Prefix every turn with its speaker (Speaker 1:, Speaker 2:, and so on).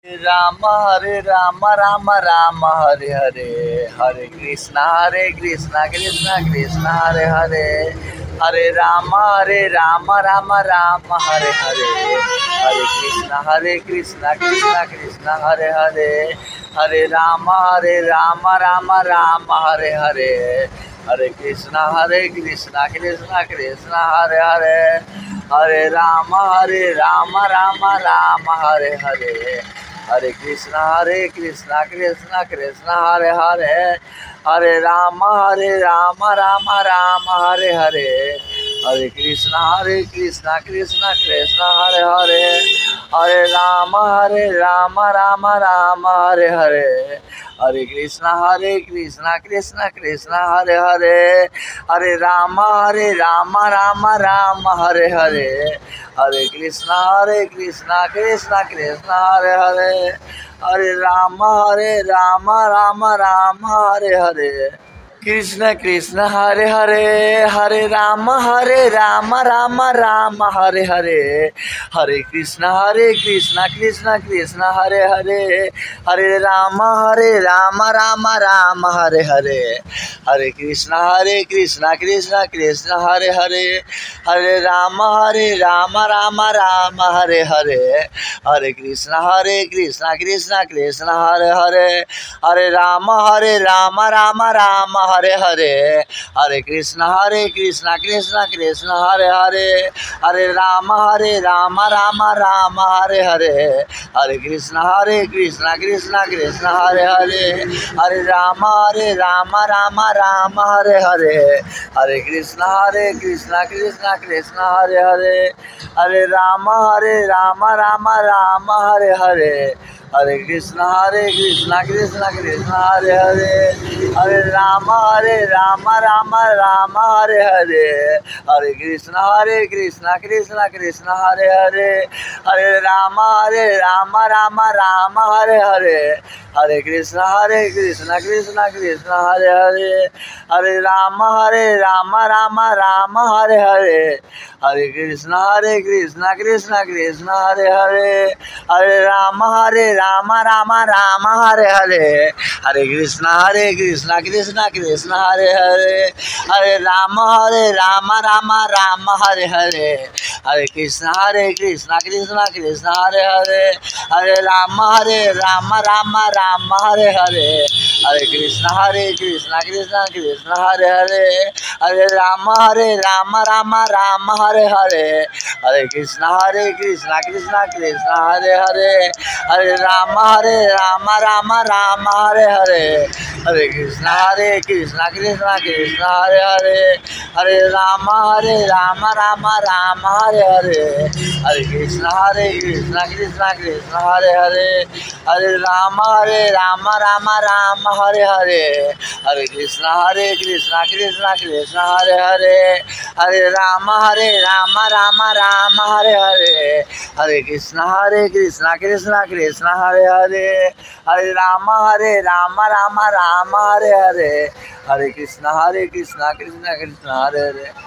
Speaker 1: Ram Hare Ram Ram Ram Hare Hare, Hare Krishna Krishna Krishna Hare Hare, Hare Ram Ram Ram Hare Hare, Hare Krishna Krishna Krishna Hare Hare, Hare Ram Ram Ram Hare Hare, Hare Krishna Krishna Krishna Hare Hare, Hare Ram Ram Ram Hare Hare, Hare Krishna Krishna Krishna Hare Hare, Hare Ram Ram Ram Hare Hare, Hare Krishna Krishna Krishna Hare Hare, Hare Ram Ram Ram Hare Hare, Hare Krishna Krishna Krishna Hare Hare, Hare Ram Ram Ram Hare Hare, Hare Krishna Krishna Krishna Hare Hare, Hare Ram Ram Ram Hare Hare, Krishna Krishna Hare Hare, Hare Ram Ram Ram Hare Hare, Hare Krishna Krishna Krishna Hare Hare, Hare Ram Ram Ram Hare Hare, Hare Krishna Krishna Krishna Hare Hare, Hare Ram Ram Ram Hare Hare, Hare Krishna Krishna Krishna Hare Hare, Hare Ram Ram Ram Hare Hare, Hare Krishna Krishna Krishna Hare Hare, Hare Ram Ram Ram Hare Hare, Hare Krishna Krishna Krishna Hare Hare, Hare Ram Ram Ram Hare Hare, Hare Krishna Krishna Krishna Hare Hare, Hare Ram Ram Ram Hare Hare, Hare Krishna Krishna Krishna Hare Hare, Hare Ram Ram Ram Hare Hare, Hare Krishna Krishna Krishna Hare Hare, Hare Ram Ram Ram Hare Hare, Hare Krishna Krishna Krishna Hare Hare, Hare Ram Ram Ram Hare Hare, Hare Krishna Krishna Krishna Hare Hare, Hare Ram Ram Ram Hare Hare, Hare Krishna Krishna Krishna Hare Hare, Hare Ram Ram Ram Hare Hare, Hare Krishna Krishna Krishna Hare Hare, Hare Ram Ram Ram Hare Hare, Hare Krishna Krishna Krishna Hare Hare, Hare Ram Ram Ram Hare Hare, Hare Krishna Krishna Krishna Hare Hare, Hare Ram Ram Ram Hare Hare, Hare Krishna Krishna Krishna Hare Hare, Hare Ram Ram Ram Hare Hare, Hare Krishna Krishna Krishna Hare Hare, Hare Ram Ram Ram Hare Hare, Hare Krishna Krishna Krishna Hare Hare, Hare Ram Ram Ram Hare Hare, Hare Krishna Krishna Krishna Hare Hare, Hare Ram Ram Ram Hare Hare, Hare Krishna Krishna Krishna Hare Hare.